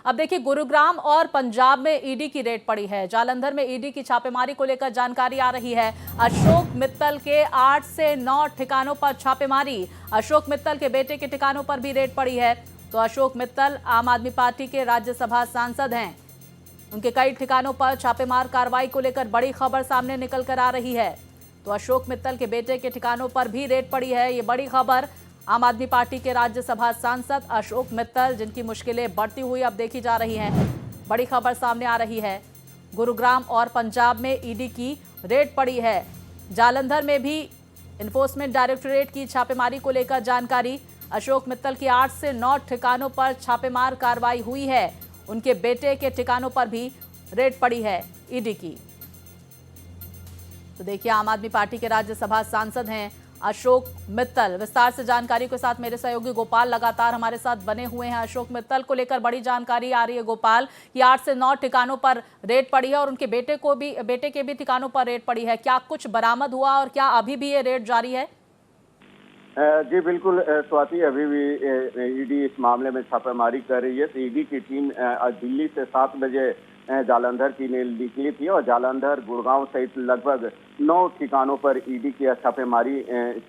अब देखिए, गुरुग्राम और पंजाब में ईडी की रेड पड़ी है। जालंधर में ईडी की छापेमारी को लेकर जानकारी आ रही है। अशोक मित्तल के 8 से 9 ठिकानों पर छापेमारी। अशोक मित्तल के बेटे के ठिकानों पर भी रेड पड़ी है। तो अशोक मित्तल आम आदमी पार्टी के राज्यसभा सांसद हैं। उनके कई ठिकानों पर छापेमार कार्रवाई को लेकर बड़ी खबर सामने निकल कर आ रही है। तो अशोक मित्तल के बेटे के ठिकानों पर भी रेड पड़ी है। ये बड़ी खबर। आम आदमी पार्टी के राज्यसभा सांसद अशोक मित्तल, जिनकी मुश्किलें बढ़ती हुई अब देखी जा रही हैं, बड़ी खबर सामने आ रही है। गुरुग्राम और पंजाब में ईडी की रेड पड़ी है। जालंधर में भी एनफोर्समेंट डायरेक्टोरेट की छापेमारी को लेकर जानकारी। अशोक मित्तल की 8 से 9 ठिकानों पर छापेमार कार्रवाई हुई है। उनके बेटे के ठिकानों पर भी रेड पड़ी है ईडी की। तो देखिए, आम आदमी पार्टी के राज्यसभा सांसद हैं अशोक मित्तल। विस्तार से जानकारी के साथ मेरे सहयोगी गोपाल लगातार हमारे साथ बने हुए हैं। अशोक मित्तल को लेकर बड़ी जानकारी आ रही है गोपाल कि 8 से 9 ठिकानों पर रेड पड़ी है और उनके बेटे के भी ठिकानों पर रेड पड़ी है। क्या कुछ बरामद हुआ और क्या अभी भी ये रेड जारी है? जी बिल्कुल स्वाति, अभी भी ईडी इस मामले में छापेमारी कर रही है। तो ईडी की टीम दिल्ली से 7 बजे जालंधर की निकली थी और जालंधर, गुड़गांव सहित लगभग 9 ठिकानों पर ईडी की छापेमारी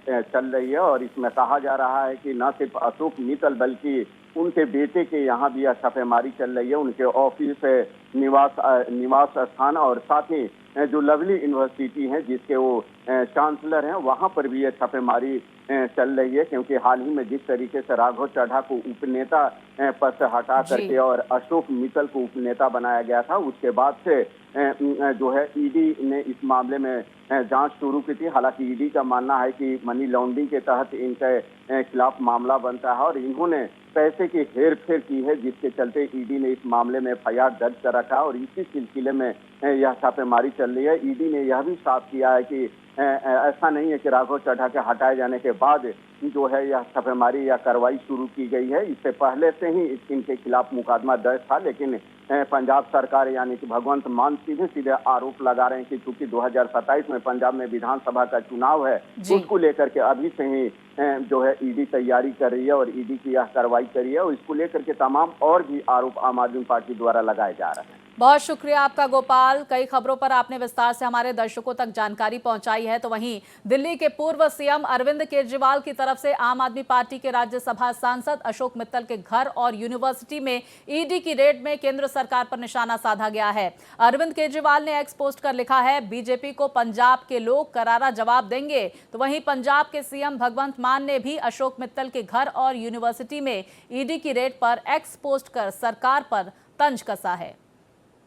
चल रही है। और इसमें कहा जा रहा है कि न सिर्फ अशोक मित्तल बल्कि उनके बेटे के यहाँ भी छापेमारी चल रही है। उनके ऑफिस, निवास स्थान और साथ ही जो लवली यूनिवर्सिटी है जिसके वो चांसलर हैं, वहां पर भी यह छापेमारी चल रही है। क्योंकि हाल ही में जिस तरीके से राघव चड्ढा को उपनेता पद से हटा करके और अशोक मित्तल को उपनेता बनाया गया था, उसके बाद से जो है ईडी ने इस मामले में जांच शुरू की थी। हालांकि ईडी का मानना है कि मनी लॉन्ड्रिंग के तहत इनके खिलाफ मामला बनता है और इन्होंने पैसे की हेरफेर की है, जिसके चलते ईडी ने इस मामले में एफआईआर दर्ज कर रखा है और इसी सिलसिले में यह छापेमारी चल रही है। ईडी ने यह भी साफ किया है कि ऐसा नहीं है कि राघव चड्ढा के हटाए जाने के बाद जो है यह छापेमारी या कार्रवाई शुरू की गई है। इससे पहले से ही इनके खिलाफ मुकदमा दर्ज था, लेकिन पंजाब सरकार यानी कि भगवंत मान सीधे सीधे आरोप लगा रहे हैं कि चूंकि 2027 में पंजाब में विधानसभा का चुनाव है, उसको लेकर के अभी से ही जो है ईडी तैयारी कर रही है और ईडी की यह कार्रवाई कर रही है और इसको लेकर के तमाम और भी आरोप आम आदमी पार्टी द्वारा लगाए जा रहे हैं। बहुत शुक्रिया आपका गोपाल। कई खबरों पर आपने विस्तार से हमारे दर्शकों तक जानकारी पहुंचाई है। तो वहीं दिल्ली के पूर्व सीएम अरविंद केजरीवाल की तरफ से आम आदमी पार्टी के राज्यसभा सांसद अशोक मित्तल के घर और यूनिवर्सिटी में ईडी की रेड में केंद्र सरकार पर निशाना साधा गया है। अरविंद केजरीवाल ने एक्स पोस्ट कर लिखा है, बीजेपी को पंजाब के लोग करारा जवाब देंगे। तो वहीं पंजाब के सीएम भगवंत मान ने भी अशोक मित्तल के घर और यूनिवर्सिटी में ईडी की रेड पर एक्स पोस्ट कर सरकार पर तंज कसा है।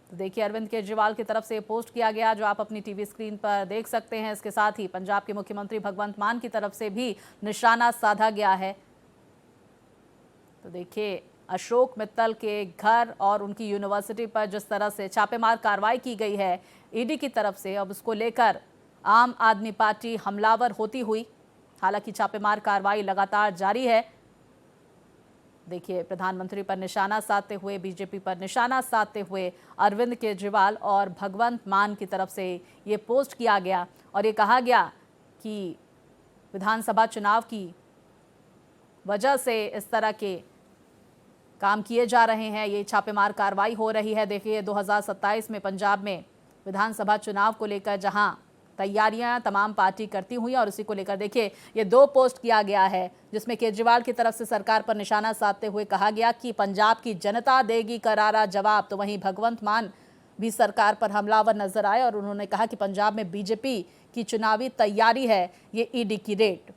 तो देखिए, अरविंद केजरीवाल की तरफ से पोस्ट किया गया, जो आप अपनी टीवी स्क्रीन पर देख सकते हैं। इसके साथ ही पंजाब के मुख्यमंत्री भगवंत मान की तरफ से भी निशाना साधा गया है। तो देखिए, अशोक मित्तल के घर और उनकी यूनिवर्सिटी पर जिस तरह से छापेमार कार्रवाई की गई है ईडी की तरफ से, अब उसको लेकर आम आदमी पार्टी हमलावर होती हुई। हालांकि छापेमार कार्रवाई लगातार जारी है। देखिए, प्रधानमंत्री पर निशाना साधते हुए, बीजेपी पर निशाना साधते हुए अरविंद केजरीवाल और भगवंत मान की तरफ से ये पोस्ट किया गया और ये कहा गया कि विधानसभा चुनाव की वजह से इस तरह के काम किए जा रहे हैं, ये छापेमार कार्रवाई हो रही है। देखिए, 2027 में पंजाब में विधानसभा चुनाव को लेकर जहां तैयारियां तमाम पार्टी करती हुई और उसी को लेकर देखिए ये 2 पोस्ट किया गया है, जिसमें केजरीवाल की तरफ से सरकार पर निशाना साधते हुए कहा गया कि पंजाब की जनता देगी करारा जवाब। तो वहीं भगवंत मान भी सरकार पर हमलावर नजर आए और उन्होंने कहा कि पंजाब में बीजेपी की चुनावी तैयारी है ये ईडी की रेड।